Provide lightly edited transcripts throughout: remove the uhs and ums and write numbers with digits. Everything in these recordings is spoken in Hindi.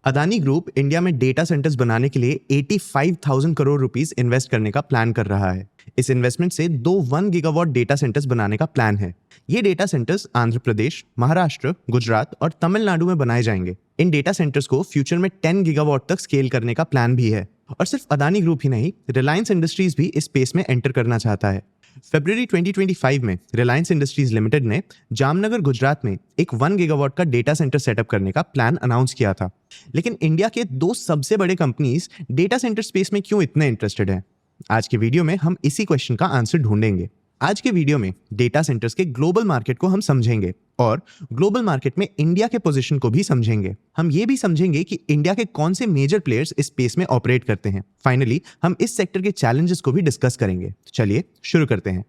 अदानी ग्रुप इंडिया में डेटा सेंटर्स बनाने के लिए 85,000 करोड़ रुपीस इन्वेस्ट करने का प्लान कर रहा है। इस इन्वेस्टमेंट से 1 गीगावाट डेटा सेंटर्स बनाने का प्लान है। ये डेटा सेंटर्स आंध्र प्रदेश, महाराष्ट्र, गुजरात और तमिलनाडु में बनाए जाएंगे। इन डेटा सेंटर्स को फ्यूचर में 10 गीगावाट तक स्केल करने का प्लान भी है। और सिर्फ अदानी ग्रुप ही नहीं, रिलायंस इंडस्ट्रीज भी इस स्पेस में एंटर करना चाहता है। फरवरी 2025 में रिलायंस इंडस्ट्रीज लिमिटेड ने जामनगर, गुजरात में एक 1 गीगावाट का डेटा सेंटर सेटअप करने का प्लान अनाउंस किया था। लेकिन इंडिया के दो सबसे बड़े कंपनीज डेटा सेंटर स्पेस में क्यों इतने इंटरेस्टेड हैं? आज के वीडियो में हम इसी क्वेश्चन का आंसर ढूंढेंगे। आज के वीडियो में डेटा सेंटर्स के ग्लोबल मार्केट को हम समझेंगे और ग्लोबल मार्केट में इंडिया के पोजीशन को भी समझेंगे। हम ये भी समझेंगे कि इंडिया के कौन से मेजर प्लेयर्स इस स्पेस में ऑपरेट करते हैं। फाइनली हम इस सेक्टर के चैलेंजेस को भी डिस्कस करेंगे। चलिए शुरू करते हैं।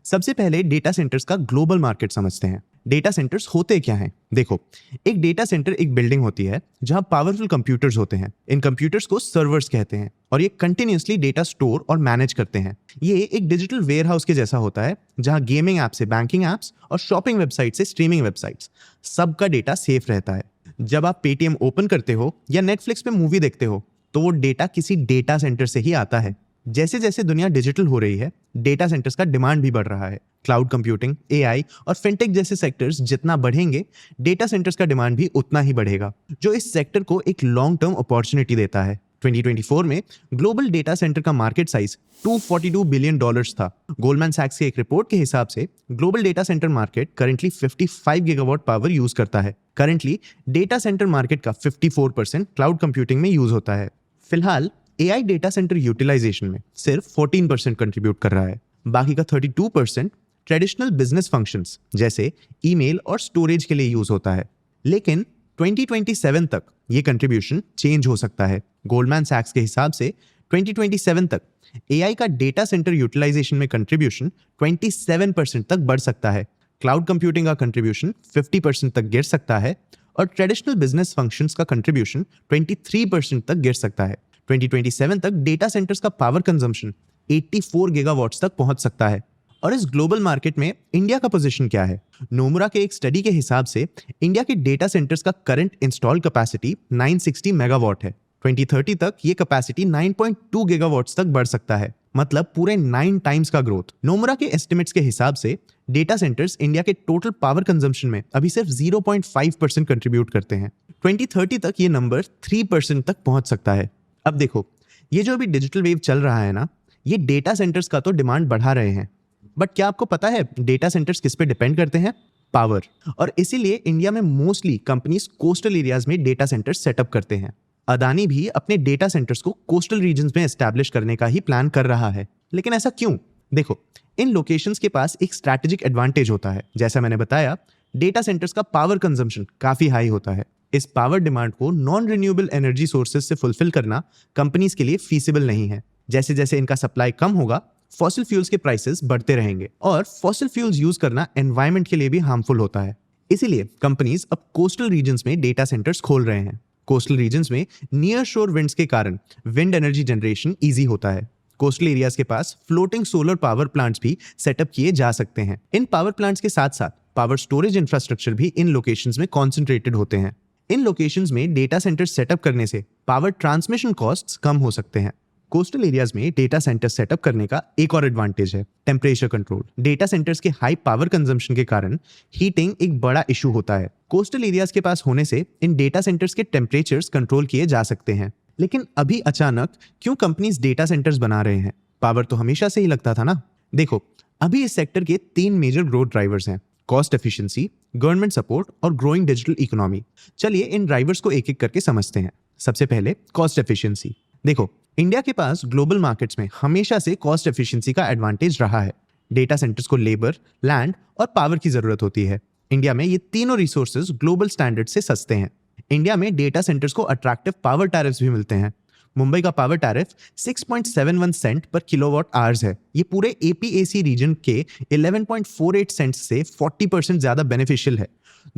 सबसे पहले डेटा सेंटर्स का ग्लोबल मार्केट समझते हैं। डेटा सेंटर्स होते क्या हैं? देखो, एक डेटा सेंटर एक बिल्डिंग होती है जहां पावरफुल कंप्यूटर्स होते हैं। इन कंप्यूटर्स को सर्वर्स कहते हैं और ये कंटिन्यूअसली डेटा स्टोर और मैनेज करते हैं। ये एक डिजिटल वेयरहाउस के जैसा होता है जहां गेमिंग ऐप से बैंकिंग एप्स और शॉपिंग वेबसाइट से स्ट्रीमिंग वेबसाइट्स, सबका डेटा सेफ रहता है। जब आप पेटीएम ओपन करते हो या नेटफ्लिक्स पे मूवी देखते हो तो वो डेटा किसी डेटा सेंटर से ही आता है। जैसे जैसे दुनिया डिजिटल हो रही है, डेटा सेंटर्स का डिमांड भी बढ़ रहा है। क्लाउड कंप्यूटिंग, एआई और फिनटेक जैसे सेक्टर्स जितना बढ़ेंगे, डेटा सेंटर्स का डिमांड भी उतना ही बढ़ेगा, जो इस सेक्टर को एक लॉन्ग टर्म अपॉर्चुनिटी देता है। 2024 में ग्लोबल डेटा सेंटर का मार्केट साइज $242 बिलियन था। गोल्डमैन सैक्स के एक रिपोर्ट के हिसाब से global data centre market currently 55 gigawatt power use करता है। करंटली डेटा सेंटर मार्केट का 54% क्लाउड कंप्यूटिंग में यूज होता है। फिलहाल एआई डेटा सेंटर यूटिलाइजेशन में सिर्फ 14% कंट्रीब्यूट कर रहा है। बाकी का 32% ट्रेडिशनल बिजनेस फंक्शंस जैसे ईमेल और स्टोरेज के लिए यूज होता है। लेकिन 2027 तक ये कंट्रीब्यूशन चेंज हो सकता है। गोल्डमैन सैक्स के हिसाब से 2027 तक एआई का डेटा सेंटर यूटिलाइजेशन में कंट्रीब्यूशन 27% तक बढ़ सकता है। क्लाउड कंप्यूटिंग का कंट्रीब्यूशन 50% तक गिर सकता है और ट्रेडिशनल बिजनेस फंक्शंस का कंट्रीब्यूशन 23% तक गिर सकता है। 2027 तक डेटा सेंटर्स का पावर कंजम्पशन 84 गीगावाट्स तक पहुंच सकता है। और इस ग्लोबल मार्केट में इंडिया का पोजीशन क्या है? नोमुरा के एक स्टडी के हिसाब से इंडिया के डेटा सेंटर्स का करंट इंस्टॉल कैपेसिटी 960 मेगावाट है। 2030 तक ये कैपेसिटी 9.2 गीगावाट्स तक बढ़ सकता है, मतलब पूरे 9 टाइम्स का ग्रोथ। नोमुरा के एस्टिमेट्स के हिसाब से डेटा सेंटर्स इंडिया के टोटल पावर कंजम्पशन में अभी सिर्फ 0.5% कंट्रीब्यूट करते हैं। 2030 तक ये नंबर 3% तक पहुंच सकता है। अब देखो, ये जो अभी डिजिटल वेव चल रहा है ना, ये डेटा सेंटर्स का तो डिमांड बढ़ा रहे हैं, बट क्या आपको पता है डेटा सेंटर्स किस पे डिपेंड करते हैं? पावर। और इसीलिए इंडिया में मोस्टली कंपनीज कोस्टल एरियाज में डेटा सेंटर्स सेटअप करते हैं। अदानी भी अपने डेटा सेंटर्स को कोस्टल रीजन्स में एस्टैब्लिश करने का ही प्लान कर रहा है। लेकिन ऐसा क्यों? देखो, इन लोकेशंस के पास एक स्ट्रैटेजिक एडवांटेज होता है। जैसा मैंने बताया, डेटा सेंटर्स का पावर कंजम्पशन काफी हाई होता है। इस पावर डिमांड को नॉन रिन्यूएबल एनर्जी सोर्सेज से फुलफिल करना कंपनीज के लिए फीसिबल नहीं है। जैसे जैसे इनका सप्लाई कम होगा, फॉसिल फ्यूल्स के प्राइसेस बढ़ते रहेंगे और फॉसिल फ्यूल्स यूज करना एनवायरनमेंट के लिए भी हार्मफुल होता है। इसीलिए कंपनीज अब कोस्टल रीजन्स में डेटा सेंटर्स खोल रहे हैं। कोस्टल रीजन्स में नियर शोर विंड्स के कारण विंड एनर्जी जनरेशन ईजी होता है। कोस्टल एरियाज के पास फ्लोटिंग सोलर पावर प्लांट्स भी सेटअप किए जा सकते हैं। इन पावर प्लांट्स के साथ साथ पावर स्टोरेज इंफ्रास्ट्रक्चर भी इन लोकेशंस में कॉन्सेंट्रेटेड होते हैं। इन लोकेशंस में डेटा सेंटर सेटअप करने से पावर ट्रांसमिशन कॉस्ट्स कम हो सकते हैं। कोस्टल एरियाज में डेटा सेंटर सेटअप करने का एक और एडवांटेज है, टेम्परेचर कंट्रोल। डेटा सेंटर्स के हाई पावर कंजम्पशन के कारण हीटिंग एक बड़ा इशू होता है। कोस्टल एरियाज के पास होने से इन डेटा सेंटर्स के टेम्परेचर्स कंट्रोल किए जा सकते हैं। लेकिन अभी अचानक क्यों कंपनीज डेटा सेंटर्स बना रहे हैं? पावर तो हमेशा से ही लगता था ना। देखो, अभी इस सेक्टर के 3 मेजर ग्रोथ ड्राइवर्स हैं: कॉस्ट एफिशिएंसी, गवर्नमेंट सपोर्ट और ग्रोइंग डिजिटल इकोनॉमी। चलिए इन ड्राइवर्स को एक एक करके समझते हैं। सबसे पहले कॉस्ट एफिशिएंसी। देखो, इंडिया के पास ग्लोबल मार्केट्स में हमेशा से कॉस्ट एफिशिएंसी का एडवांटेज रहा है। डेटा सेंटर्स को लेबर, लैंड और पावर की जरूरत होती है। इंडिया में ये तीनों रिसोर्सेज ग्लोबल स्टैंडर्ड से सस्ते हैं। इंडिया में डेटा सेंटर्स को अट्रैक्टिव पावर टैरिफ्स भी मिलते हैं। मुंबई का पावर टैरिफ 6.71 सेंट पर किलोवाट आवर्स है। ये पूरे एपीएसी रीजन के 11.48 सेंट से 40% ज्यादा बेनिफिशियल है।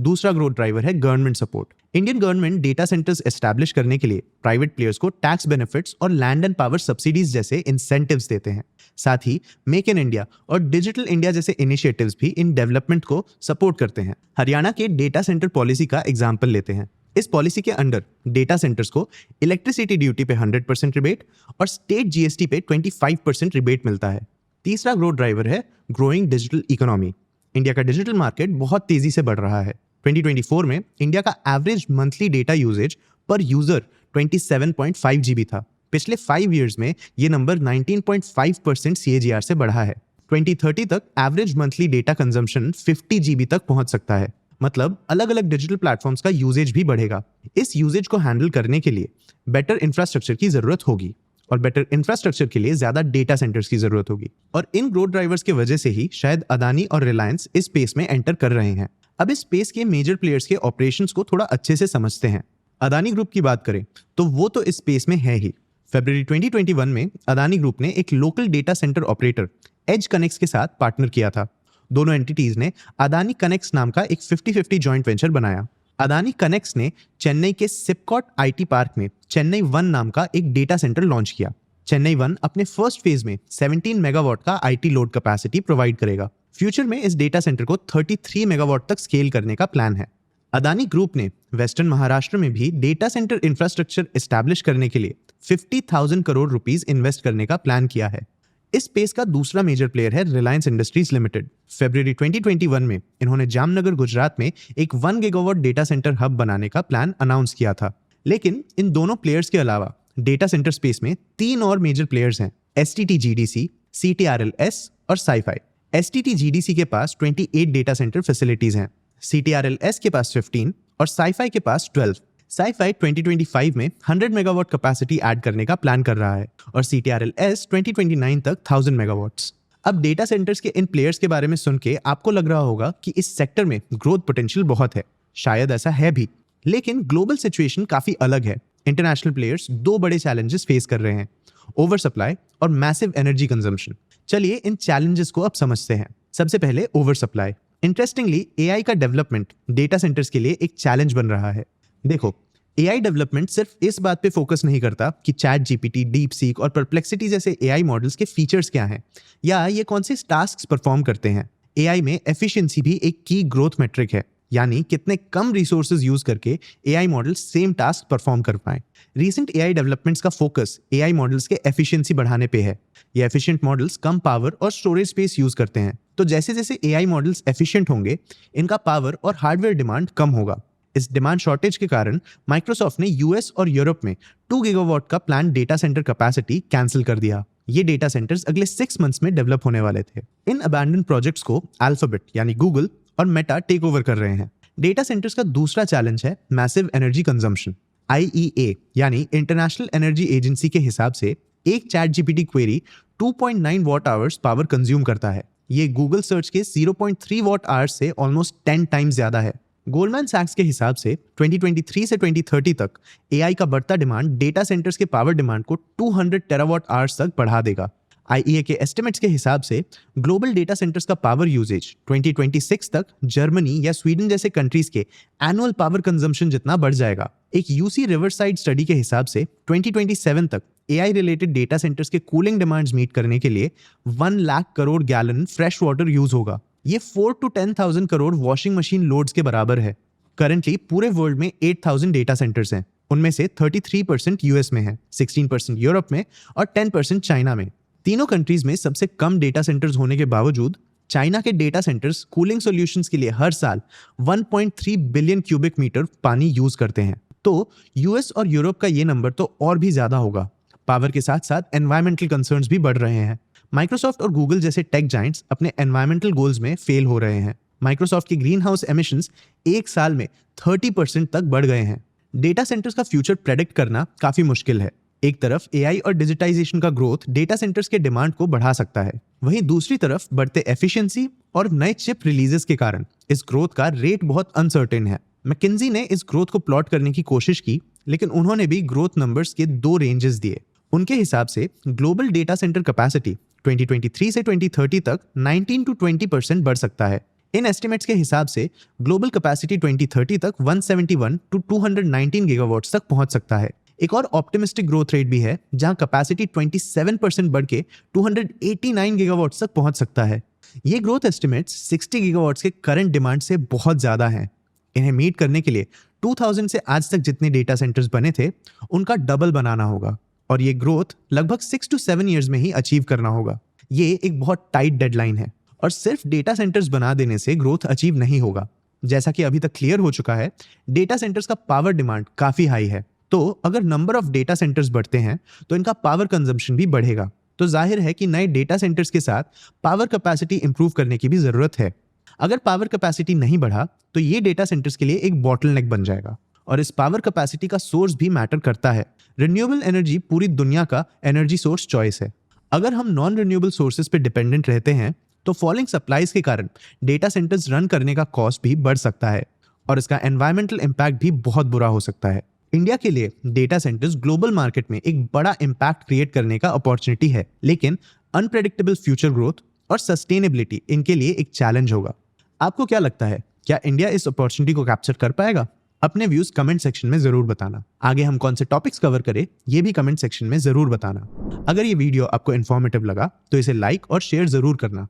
दूसरा ग्रोथ ड्राइवर है government support. Indian government data centres establish करने के लिए प्राइवेट प्लेयर्स को टैक्स बेनिफिट्स और लैंड एंड पावर सब्सिडीज जैसे इंसेंटिव्स देते हैं। साथ ही मेक इन इंडिया और डिजिटल इंडिया जैसे इनिशिएटिव्स भी इन डेवलपमेंट को सपोर्ट करते हैं। हरियाणा के डेटा सेंटर पॉलिसी का एग्जाम्पल लेते हैं। इस पॉलिसी के अंडर डेटा सेंटर्स को इलेक्ट्रिसिटी ड्यूटी पे 100% रिबेट और स्टेट जीएसटी पे 25% रिबेट मिलता है। तीसरा ग्रोथ ड्राइवर है ग्रोइंग डिजिटल इकोनॉमी। इंडिया का डिजिटल मार्केट बहुत तेजी से बढ़ रहा है। 2024 में इंडिया का एवरेज मंथली डेटा यूजेज पर यूजर 27.5 GB था। पिछले 5 इयर्स में ये नंबर 19.5% CAGR से बढ़ा है। 2030 तक average monthly data consumption 50 GB तक पहुंच सकता है। मतलब अलग अलग डिजिटल प्लेटफॉर्म्स का यूजेज भी बढ़ेगा। इस यूजेज को हैंडल करने के लिए बेटर इंफ्रास्ट्रक्चर की जरूरत होगी और बेटर इंफ्रास्ट्रक्चर के लिए ज्यादा डेटा सेंटर्स की जरूरत होगी। और इन ग्रोथ ड्राइवर्स की वजह से ही शायद अदानी और रिलायंस इस स्पेस में एंटर कर रहे हैं। अब इस स्पेस के मेजर प्लेयर्स के ऑपरेशंस को थोड़ा अच्छे से समझते हैं। अदानी ग्रुप की बात करें तो वो तो इस स्पेस में है ही। फरवरी 2021 में अदानी ग्रुप ने एक local data centre operator EdgeConneX के साथ पार्टनर किया था। दोनों एंटिटीज ने अदानी कनेक्ट्स नाम का एक 50-50 जॉइंट वेंचर बनाया। अदानी कनेक्ट्स ने चेन्नई के सिपकॉट आईटी पार्क में चेन्नई वन नाम का एक डेटा सेंटर लॉन्च किया। चेन्नई वन अपने फर्स्ट फेज में 17 मेगावाट का आईटी लोड कैपेसिटी प्रोवाइड करेगा। फ्यूचर में इस डेटा सेंटर को 33 मेगावाट तक स्केल करने का प्लान है। अदानी ग्रुप ने वेस्टर्न महाराष्ट्र में भी डेटा सेंटर इंफ्रास्ट्रक्चर एस्टैब्लिश करने के लिए 50,000 करोड़ रुपीस इन्वेस्ट करने का प्लान किया है। इस स्पेस का दूसरा मेजर प्लेयर है रिलायंस इंडस्ट्रीज लिमिटेड। फरवरी 2021 में इन्होंने जामनगर गुजरात में एक 1 गीगावाट डेटा सेंटर हब बनाने का प्लान अनाउंस किया था। लेकिन इन दोनों प्लेयर्स के अलावा डेटा सेंटर स्पेस में 3 और मेजर प्लेयर्स हैं, STT-GDC, CTRL-S और SciFi। STT-GDC के पास 28 डेटा सेंटर फैसिलिटीज हैं, CTRL-S के पास 15 और SciFi के पास 12। SciFi 2025 में 100 मेगावाट कैपेसिटी ऐड करने का प्लान कर रहा है और CTRL-S 2029 तक 1000 मेगावाट्स। अब डेटा सेंटर्स के इन प्लेयर्स के बारे में सुन के आपको लग रहा होगा कि इस सेक्टर में ग्रोथ पोटेंशियल बहुत है। शायद ऐसा है भी, लेकिन ग्लोबल सिचुएशन काफी अलग है। इंटरनेशनल प्लेयर्स 2 बड़े चैलेंजेस फेस कर रहे हैं, ओवर सप्लाई और मैसिव एनर्जी कंजम्पशन। चलिए इन चैलेंजेस को अब समझते हैं। सबसे पहले ओवर सप्लाई। इंटरेस्टिंगली AI का डेवलपमेंट डेटा सेंटर्स के लिए एक चैलेंज बन रहा है। देखो, AI डेवलपमेंट सिर्फ इस बात पे फोकस नहीं करता कि ChatGPT, DeepSeek और Perplexity जैसे AI मॉडल्स के फीचर्स क्या हैं या ये कौन से टास्क्स परफॉर्म करते हैं। AI में एफिशिएंसी भी एक की ग्रोथ मेट्रिक है, यानी कितने कम रिसोर्सेज यूज करके AI model same task perform कर पाए। रीसेंट AI डेवलपमेंट्स का फोकस AI मॉडल्स के एफिशिएंसी बढ़ाने पे है। ये एफिशिएंट मॉडल्स कम पावर और स्टोरेज स्पेस यूज करते हैं, तो जैसे जैसे AI मॉडल्स एफिशिएंट होंगे, इनका पावर और हार्डवेयर डिमांड कम होगा। इस डिमांड शॉर्टेज के कारण माइक्रोसॉफ्ट ने यूएस और यूरोप में 2 गीगावाट का plan data centre capacity cancel कर दिया। ये डेटा सेंटर्स अगले 6 मंथ्स में डेवलप होने वाले थे। इन अबैंडन प्रोजेक्ट्स को अल्फाबेट यानी गूगल और मेटा टेक ओवर कर रहे हैं। डेटा सेंटर्स का दूसरा चैलेंज है मैसिव एनर्जी कंजम्पशन। IEA यानी इंटरनेशनल एनर्जी एजेंसी के हिसाब से एक ChatGPT query 2.9 what hours power consume करता है। ये गूगल सर्च के 0.3 वॉट आवर्स से ऑलमोस्ट 10 टाइम्स ज्यादा है। गोल्डमैन सैक्स के हिसाब से 2023 से 2030 तक AI का बढ़ता डिमांड डेटा सेंटर्स के पावर डिमांड को 200 टेरावाट आवर्स तक बढ़ा देगा। IEA के एस्टिमेट्स के हिसाब से ग्लोबल डेटा सेंटर्स का पावर यूजेज 2026 तक जर्मनी या स्वीडन जैसे कंट्रीज के एनुअल पावर कंजम्पशन जितना बढ़ जाएगा। एक UC रिवरसाइड स्टडी के हिसाब से 2027 तक AI रिलेटेड डेटा सेंटर्स के कूलिंग डिमांड्स मीट करने के लिए 1 lakh crore gallon fresh water use होगा। ये 4 to 10,000 crore washing machine loads के बराबर है। करंटली पूरे वर्ल्ड में 8,000 डेटा सेंटर्स हैं। उनमें से 33% US में है, 16% यूरोप में और 10% चाइना में। तीनों कंट्रीज में सबसे कम डेटा सेंटर्स होने के बावजूद चाइना के डेटा सेंटर्स कूलिंग सॉल्यूशंस के लिए हर साल 1.3 बिलियन क्यूबिक मीटर पानी यूज करते हैं। तो US और यूरोप का ये नंबर तो और भी ज्यादा होगा। पावर के साथ साथ एनवायरमेंटल कंसर्न्स भी बढ़ रहे हैं। माइक्रोसॉफ्ट और गूगल जैसे टेक जायंट्स अपने एनवायरमेंटल गोल्स में फेल हो रहे हैं। माइक्रोसॉफ्ट की ग्रीन हाउस एमिशंस एक साल में 30% तक बढ़ गए हैं। डेटा सेंटर्स का फ्यूचर प्रेडिक्ट करना काफी मुश्किल है। एक तरफ AI और डिजिटाइजेशन का ग्रोथ डेटा सेंटर्स के डिमांड को बढ़ा सकता है, वहीं दूसरी तरफ बढ़ते एफिशिएंसी और नए चिप रिलीजेस के कारण इस ग्रोथ का रेट बहुत अनसर्टेन है। मैकिन्जी ने इस ग्रोथ को प्लॉट करने की कोशिश की लेकिन उन्होंने भी ग्रोथ नंबर्स के दो रेंजेस दिए। उनके हिसाब से ग्लोबल डेटा सेंटर कैपेसिटी 2023 से 2030 तक 19 to 20% बढ़ सकता है। इन एस्टिमेट्स के हिसाब से ग्लोबल कैपेसिटी 2030 तक 171 to 219 गीगावाट्स तक पहुंच सकता है। एक और ऑप्टिमिस्टिक ग्रोथ रेट भी है जहां कैपेसिटी 27% बढ़ के 289 गीगावाट्स तक पहुंच सकता है। ये ग्रोथ एस्टिमेट्स 60 गीगावाट्स के करंट डिमांड से बहुत ज्यादा हैं। इन्हें मीट करने के लिए 2000 से आज तक जितने डेटा सेंटर्स बने थे उनका डबल बनाना होगा और ये ग्रोथ लगभग 6 to 7 ईयर्स में ही अचीव करना होगा। ये एक बहुत टाइट डेडलाइन है और सिर्फ डेटा सेंटर्स बना देने से ग्रोथ अचीव नहीं होगा। जैसा कि अभी तक क्लियर हो चुका है, डेटा सेंटर्स का पावर डिमांड काफी हाई है, तो अगर नंबर ऑफ डेटा सेंटर्स बढ़ते हैं तो इनका पावर कंजम्पशन भी बढ़ेगा। तो जाहिर है कि नए डेटा सेंटर्स के साथ पावर कैपेसिटी इंप्रूव करने की भी जरूरत है। अगर पावर कैपेसिटी नहीं बढ़ा तो ये डेटा सेंटर्स के लिए एक बॉटलनेक बन जाएगा और इस पावर कैपेसिटी का सोर्स भी मैटर करता है। रिन्यूएबल एनर्जी पूरी दुनिया का एनर्जी सोर्स चॉइस है। अगर हम नॉन रिन्यूएबल सोर्सेज पे डिपेंडेंट रहते हैं तो फॉलिंग सप्लाईज के कारण डेटा सेंटर्स रन करने का कॉस्ट भी बढ़ सकता है और इसका एनवायरमेंटल इम्पैक्ट भी बहुत बुरा हो सकता है। इंडिया के लिए डेटा सेंटर्स ग्लोबल मार्केट में एक बड़ा इम्पैक्ट क्रिएट करने का अपॉर्चुनिटी है, लेकिन अनप्रेडिक्टेबल फ्यूचर ग्रोथ और सस्टेनेबिलिटी इनके लिए एक चैलेंज होगा। आपको क्या लगता है, क्या इंडिया इस अपॉर्चुनिटी को कैप्चर कर पाएगा? अपने व्यूज कमेंट सेक्शन में जरूर बताना। आगे हम कौन से टॉपिक्स कवर करें ये भी कमेंट सेक्शन में जरूर बताना। अगर ये वीडियो आपको इन्फॉर्मेटिव लगा तो इसे लाइक और शेयर जरूर करना।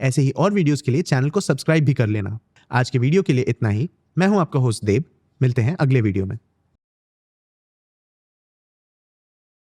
ऐसे ही और वीडियोस के लिए चैनल को सब्सक्राइब भी कर लेना। आज के वीडियो के लिए इतना ही। मैं हूं आपका होस्ट देव। मिलते हैं अगले वीडियो में।